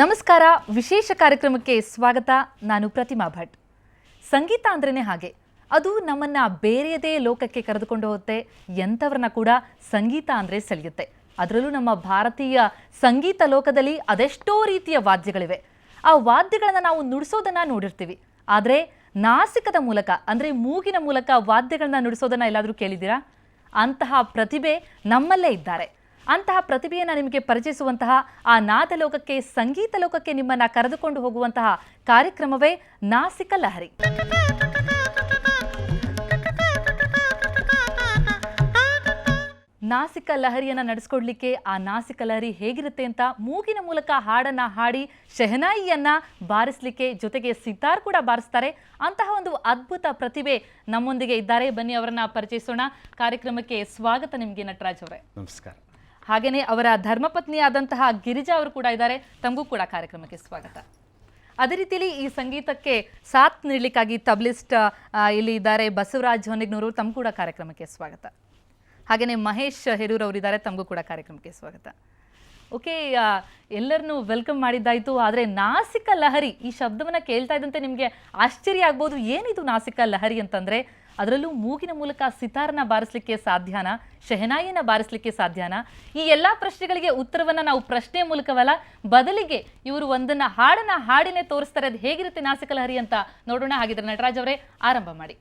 ನಮಸ್ಕಾರ. ವಿಶೇಷ ಕಾರ್ಯಕ್ರಮಕ್ಕೆ ಸ್ವಾಗತ. ನಾನು ಪ್ರತಿಮಾ ಭಟ್. ಸಂಗೀತ ಅಂದ್ರೇನೆ ಹಾಗೆ, ಅದು ನಮ್ಮನ್ನ ಬೇರೆಯದೇ ಲೋಕಕ್ಕೆ ಕರೆದುಕೊಂಡು ಹೋಗುತ್ತೆ. ಎಂಥವ್ರನ್ನ ಕೂಡ ಸಂಗೀತ ಅಂದರೆ ಸೆಳೆಯುತ್ತೆ. ಅದರಲ್ಲೂ ನಮ್ಮ ಭಾರತೀಯ ಸಂಗೀತ ಲೋಕದಲ್ಲಿ ಅದೆಷ್ಟೋ ರೀತಿಯ ವಾದ್ಯಗಳಿವೆ. ಆ ವಾದ್ಯಗಳನ್ನು ನಾವು ನುಡಿಸೋದನ್ನ ನೋಡಿರ್ತೀವಿ. ಆದರೆ ನಾಸಿಕದ ಮೂಲಕ ಅಂದರೆ ಮೂಗಿನ ಮೂಲಕ ವಾದ್ಯಗಳನ್ನ ನುಡಿಸೋದನ್ನ ಎಲ್ಲಾದರೂ ಕೇಳಿದ್ದೀರಾ? ಅಂತಹ ಪ್ರತಿಭೆ ನಮ್ಮಲ್ಲೇ ಇದ್ದಾರೆ. ಅಂತಹ ಪ್ರತಿಭೆಯನ್ನು ನಿಮಗೆ ಪರಿಚಯಿಸುವಂತಹ ಆ ನಾದ ಲೋಕಕ್ಕೆ, ಸಂಗೀತ ಲೋಕಕ್ಕೆ ನಿಮ್ಮನ್ನು ಕರೆದುಕೊಂಡು ಹೋಗುವಂತಹ ಕಾರ್ಯಕ್ರಮವೇ ನಾಸಿಕ ಲಹರಿ. ನಾಸಿಕ ಲಹರಿಯನ್ನು ನಡೆಸ್ಕೊಡ್ಲಿಕ್ಕೆ ಆ ನಾಸಿಕ ಲಹರಿ ಹೇಗಿರುತ್ತೆ ಅಂತ ಮೂಗಿನ ಮೂಲಕ ಹಾಡನ್ನು ಹಾಡಿ ಶೆಹನಾಯಿಯನ್ನು ಬಾರಿಸಲಿಕ್ಕೆ, ಜೊತೆಗೆ ಸಿತಾರ್ ಕೂಡ ಬಾರಿಸ್ತಾರೆ. ಅಂತಹ ಒಂದು ಅದ್ಭುತ ಪ್ರತಿಭೆ ನಮ್ಮೊಂದಿಗೆ ಇದ್ದಾರೆ. ಬನ್ನಿ ಅವರನ್ನ ಪರಿಚಯಿಸೋಣ. ಕಾರ್ಯಕ್ರಮಕ್ಕೆ ಸ್ವಾಗತ ನಿಮಗೆ ನಟರಾಜ್ ಅವರೇ. ನಮಸ್ಕಾರ. ಹಾಗೆಯೇ ಅವರ ಧರ್ಮಪತ್ನಿಯಾದಂತಹ ಗಿರಿಜಾ ಅವರು ಕೂಡ ಇದ್ದಾರೆ. ತಮಗೂ ಕೂಡ ಕಾರ್ಯಕ್ರಮಕ್ಕೆ ಸ್ವಾಗತ. ಅದೇ ರೀತಿಯಲ್ಲಿ ಈ ಸಂಗೀತಕ್ಕೆ ಸಾಥ್ ನೀಡಲಿಕ್ಕಾಗಿ ತಬ್ಲಿಸ್ಟ್ ಇಲ್ಲಿ ಇದ್ದಾರೆ ಬಸವರಾಜ್ ಹೊನ್ನೆಗ್ನೂರು. ತಮಗೂ ಕೂಡ ಕಾರ್ಯಕ್ರಮಕ್ಕೆ ಸ್ವಾಗತ. ಹಾಗೆಯೇ ಮಹೇಶ್ ಹೆರೂರ್ ಅವರಿದ್ದಾರೆ. ತಮಗೂ ಕೂಡ ಕಾರ್ಯಕ್ರಮಕ್ಕೆ ಸ್ವಾಗತ. ಓಕೆ, ಎಲ್ಲರನ್ನೂ ವೆಲ್ಕಮ್ ಮಾಡಿದ್ದಾಯಿತು. ಆದರೆ ನಾಸಿಕ ಲಹರಿ ಈ ಶಬ್ದವನ್ನು ಕೇಳ್ತಾ ಇದ್ದಂತೆ ನಿಮಗೆ ಆಶ್ಚರ್ಯ ಆಗ್ಬೋದು. ಏನಿದು ನಾಸಿಕ ಲಹರಿ ಅಂತಂದರೆ, ಅದರಲ್ಲೂ ಮೂಗಿನ ಮೂಲಕ ಸಿತಾರನ್ನ ಬಾರಿಸಲಿಕ್ಕೆ ಸಾಧ್ಯನಾ, ಶೆಹನಾಯಿಯನ್ನು ಬಾರಿಸಲಿಕ್ಕೆ ಸಾಧ್ಯನಾ? ಈ ಎಲ್ಲ ಪ್ರಶ್ನೆಗಳಿಗೆ ಉತ್ತರವನ್ನು ನಾವು ಪ್ರಶ್ನೆ ಮೂಲಕವಲ್ಲ, ಬದಲಿಗೆ ಇವರು ಒಂದನ್ನು ಹಾಡನ್ನ ಹಾಡಿನೇ ತೋರಿಸ್ತಾರೆ. ಅದು ಹೇಗಿರುತ್ತೆ ನಾಸಿಕ ಲಹರಿ ಅಂತ ನೋಡೋಣ. ಹಾಗಿದ್ರೆ ನಟರಾಜ್ ಅವರೇ ಆರಂಭ ಮಾಡಿ.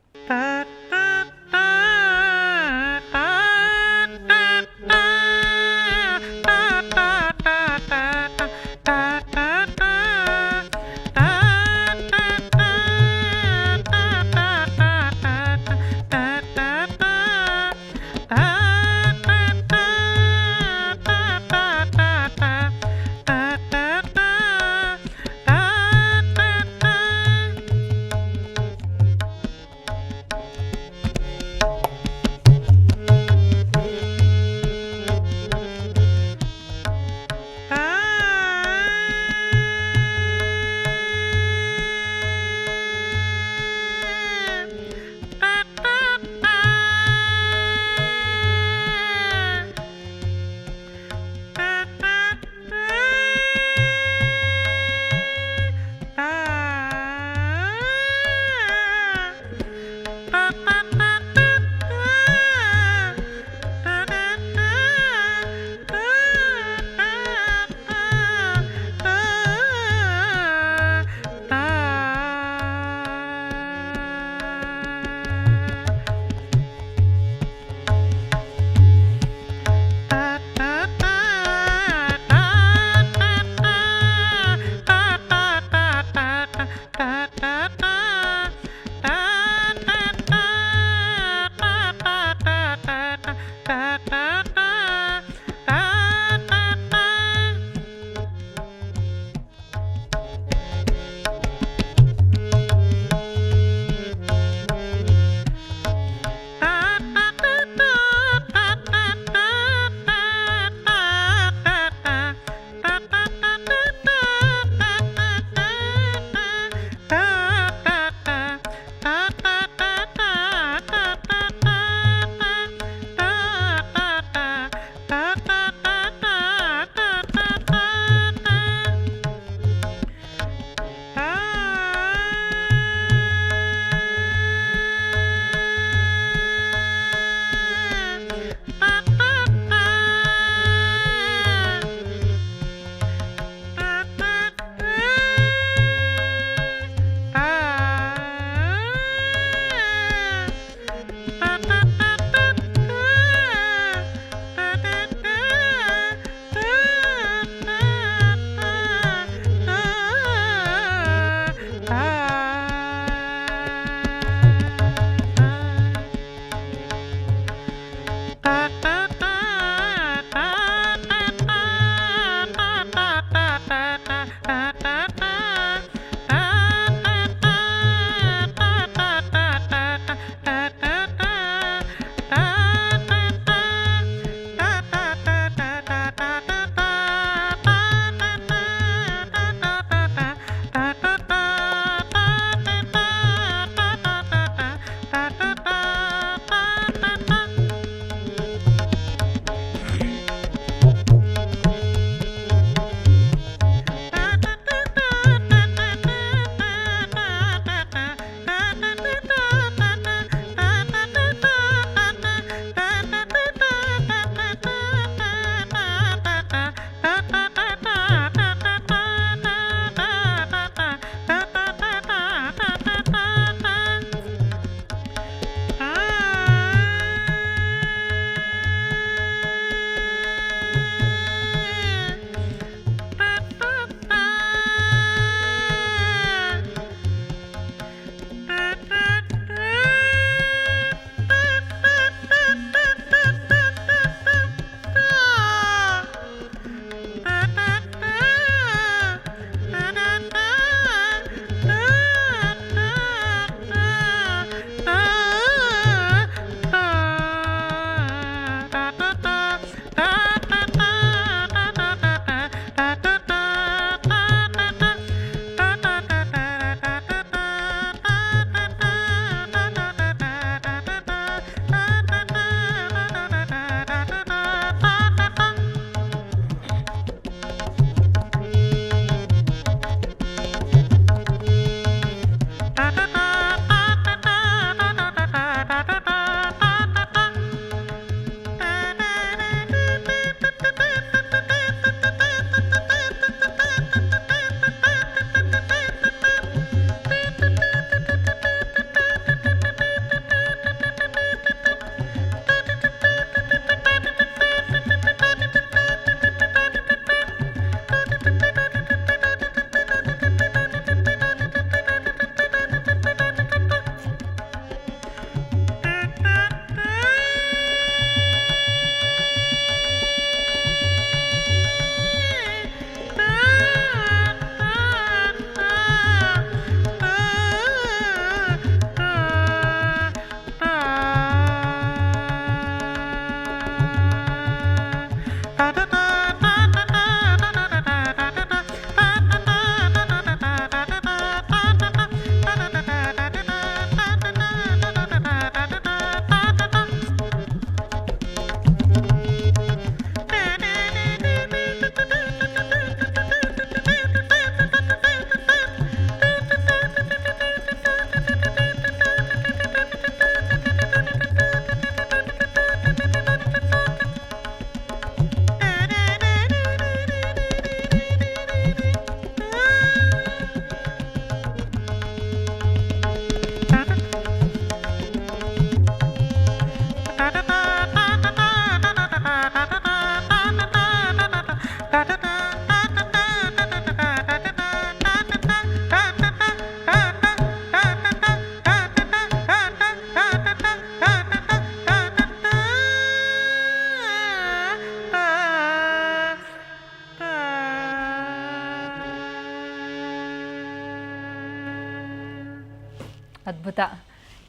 ಅದ್ಭುತ.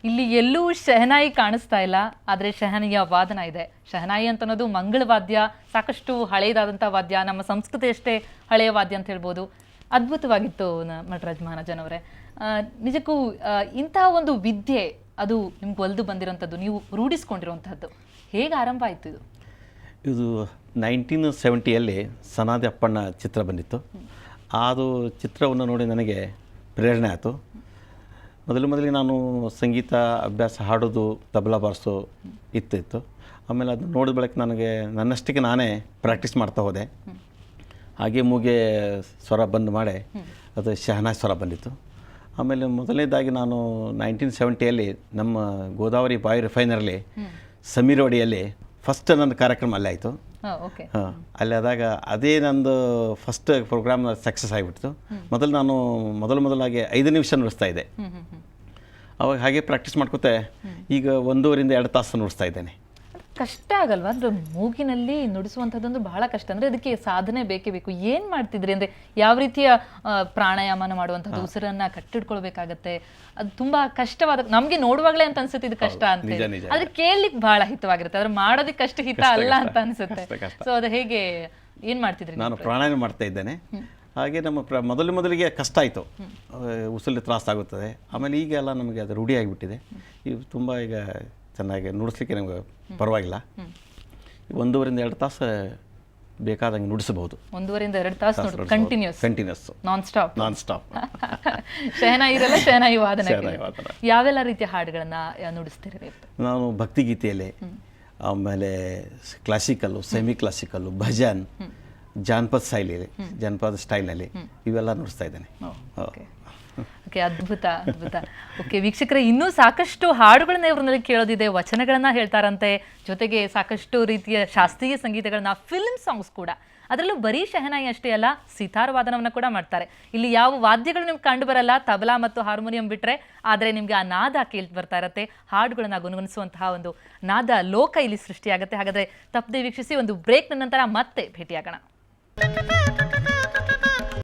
ಇಲ್ಲಿ ಎಲ್ಲೂ ಶಹನಾಯಿ ಕಾಣಿಸ್ತಾ ಇಲ್ಲ, ಆದರೆ ಶಹನಾಯಿಯ ವಾದನ ಇದೆ. ಶಹನಾಯಿ ಅಂತ ಅನ್ನೋದು ಮಂಗಳವಾದ್ಯ, ಸಾಕಷ್ಟು ಹಳೆಯದಾದಂಥ ವಾದ್ಯ, ನಮ್ಮ ಸಂಸ್ಕೃತಿ ಅಷ್ಟೇ ಹಳೆಯ ವಾದ್ಯ ಅಂತ ಹೇಳ್ಬೋದು. ಅದ್ಭುತವಾಗಿತ್ತು ನಟರಾಜ್ ಮಹಾರಾಜನ್ ಅವರೇ. ನಿಜಕ್ಕೂ ಇಂತಹ ಒಂದು ವಿದ್ಯೆ ಅದು ನಿಮ್ಗೆ ಒಲಿದು ಬಂದಿರೋಂಥದ್ದು, ನೀವು ರೂಢಿಸ್ಕೊಂಡಿರುವಂಥದ್ದು, ಹೇಗೆ ಆರಂಭ ಆಯಿತು ಇದು? ಇದು 1970ಯಲ್ಲಿ ಸನಾದಿ ಅಪ್ಪಣ್ಣ ಚಿತ್ರ ಬಂದಿತ್ತು. ಅದು ಚಿತ್ರವನ್ನು ನೋಡಿ ನನಗೆ ಪ್ರೇರಣೆ ಆಯಿತು. ಮೊದಲಿಗೆ ನಾನು ಸಂಗೀತ ಅಭ್ಯಾಸ ಹಾಡೋದು, ತಬಲಾ ಬಾರಿಸೋ ಇತ್ತು. ಆಮೇಲೆ ಅದನ್ನ ನೋಡಿದ ಬಳಿಕ ನನಗೆ ನನ್ನಷ್ಟಕ್ಕೆ ನಾನೇ ಪ್ರಾಕ್ಟೀಸ್ ಮಾಡ್ತಾ ಹೋದೆ. ಹಾಗೆ ಮೂಗೆ ಸ್ವರ ಬಂದು ಮಾಡಿ ಅದು ಶಹನಾಯಿ ಸ್ವರ ಬಂದಿತ್ತು. ಆಮೇಲೆ ಮೊದಲನೇದಾಗಿ ನಾನು 1970ಯಲ್ಲಿ ನಮ್ಮ ಗೋದಾವರಿ ಬಾಯಿ ರಿಫೈನರಲ್ಲಿ ಸಮೀರವಾಡಿಯಲ್ಲಿ ಫಸ್ಟ್ ನನ್ನ ಕಾರ್ಯಕ್ರಮ ಅಲ್ಲೇ ಆಯಿತು. ಹಾಂ, ಅಲ್ಲಿ ಆದಾಗ ಅದೇ ನಂದು ಫಸ್ಟ್ ಪ್ರೋಗ್ರಾಮ್ ಸಕ್ಸಸ್ ಆಗಿಬಿಡ್ತು. ನಾನು ಮೊದಲಾಗಿ 5 ನಿಮಿಷ ನುಡಿಸ್ತಾ ಇದ್ದೆ. ಅವಾಗ ಹಾಗೆ ಪ್ರಾಕ್ಟೀಸ್ ಮಾಡ್ಕೋತೆ ಈಗ 1.5 2 ತಾಸು ನುಡಿಸ್ತಾ ಇದ್ದೇನೆ. ಕಷ್ಟ ಆಗಲ್ವಾ? ಅಂದರೆ ಮೂಗಿನಲ್ಲಿ ನುಡಿಸುವಂಥದ್ದೊಂದು ಬಹಳ ಕಷ್ಟ. ಅಂದರೆ ಅದಕ್ಕೆ ಸಾಧನೆ ಬೇಕೇ ಬೇಕು. ಏನು ಮಾಡ್ತಿದ್ರಿ? ಅಂದರೆ ಯಾವ ರೀತಿಯ ಪ್ರಾಣಾಯಾಮನ ಮಾಡುವಂಥದ್ದು, ಉಸಿರನ್ನು ಕಟ್ಟಿಡ್ಕೊಳ್ಬೇಕಾಗತ್ತೆ, ಅದು ತುಂಬ ಕಷ್ಟವಾದ, ನಮಗೆ ನೋಡುವಾಗಲೇ ಅಂತ ಅನ್ಸುತ್ತೆ ಇದು ಕಷ್ಟ ಅಂತ. ಆದರೆ ಕೇಳಲಿಕ್ಕೆ ಬಹಳ ಹಿತವಾಗಿರುತ್ತೆ, ಆದರೆ ಮಾಡೋದಕ್ಕೆ ಅಷ್ಟು ಹಿತ ಅಲ್ಲ ಅಂತ ಅನ್ಸುತ್ತೆ. ಸೊ ಅದು ಹೇಗೆ, ಏನು ಮಾಡ್ತಿದ್ರಿ? ನಾನು ಪ್ರಾಣಾಯಾಮ ಮಾಡ್ತಾ ಇದ್ದೇನೆ. ಹಾಗೆ ನಮ್ಮ ಮೊದಲಿಗೆ ಕಷ್ಟ ಆಯಿತು, ಉಸಿರಲ್ಲಿ ತ್ರಾಸಾಗುತ್ತದೆ. ಆಮೇಲೆ ಈಗ ಎಲ್ಲ ನಮಗೆ ಅದು ರೂಢಿ ಆಗಿಬಿಟ್ಟಿದೆ. ಇವು ತುಂಬ ಈಗ ಚೆನ್ನಾಗಿ ನುಡಿಸ್ಲಿಕ್ಕೆ ನಮಗೆ ಪರವಾಗಿಲ್ಲ. 1.5 2 ತಾಸು ಬೇಕಾದಂಗೆ ನುಡಿಸಬಹುದು. 1.5 2 ತಾಸು ಕಂಟಿನ್ಯೂಸ್ ನಾನ್ ಸ್ಟಾಪ್. ಶಹನಾಯಿ ಇರಲ್ಲ, ಶಹನಾಯಿ ವಾದನ. ಯಾವೆಲ್ಲ ರೀತಿಯ ಹಾಡುಗಳನ್ನ ನುಡಿಸ್ತೀರಿ? ನಾನು ಭಕ್ತಿಗೀತೆಯಲ್ಲಿ, ಆಮೇಲೆ ಕ್ಲಾಸಿಕಲ್ಲು, ಸೆಮಿ ಕ್ಲಾಸಿಕಲ್ಲು, ಭಜನ್, ಜಾನಪದ ಸ್ಟೈಲ್ನಲ್ಲಿ ಇವೆಲ್ಲ ನುಡಿಸ್ತಾ ಇದ್ದೇನೆ. ಓಕೆ, ಅದ್ಭುತ. ಓಕೆ ವೀಕ್ಷಕರೇ, ಇನ್ನೂ ಸಾಕಷ್ಟು ಹಾಡುಗಳನ್ನ ಇವ್ರನ್ನಲ್ಲಿ ಕೇಳೋದಿದೆ, ವಚನಗಳನ್ನ ಹೇಳ್ತಾರಂತೆ, ಜೊತೆಗೆ ಸಾಕಷ್ಟು ರೀತಿಯ ಶಾಸ್ತ್ರೀಯ ಸಂಗೀತಗಳನ್ನ, ಫಿಲ್ಮ್ ಸಾಂಗ್ಸ್ ಕೂಡ. ಅದರಲ್ಲೂ ಬರೀ ಶಹನಾಯಿ ಅಷ್ಟೇ ಅಲ್ಲ, ಸಿತಾರ್ ವಾದನವನ್ನು ಕೂಡ ಮಾಡ್ತಾರೆ. ಇಲ್ಲಿ ಯಾವ ವಾದ್ಯಗಳು ನಿಮ್ಗೆ ಕಂಡು ಬರಲ್ಲ, ತಬಲಾ ಮತ್ತು ಹಾರ್ಮೋನಿಯಂ ಬಿಟ್ಟರೆ, ಆದರೆ ನಿಮಗೆ ಆ ನಾದ ಕೇಳಿ ಬರ್ತಾ ಇರುತ್ತೆ. ಹಾಡುಗಳನ್ನ ಗುಣಗುಣಿಸುವಂತಹ ಒಂದು ನಾದ ಲೋಕ ಇಲ್ಲಿ ಸೃಷ್ಟಿಯಾಗುತ್ತೆ. ಹಾಗಾದರೆ ತಪ್ಪದೆ ವೀಕ್ಷಿಸಿ. ಒಂದು ಬ್ರೇಕ್ನ ನಂತರ ಮತ್ತೆ ಭೇಟಿಯಾಗೋಣ.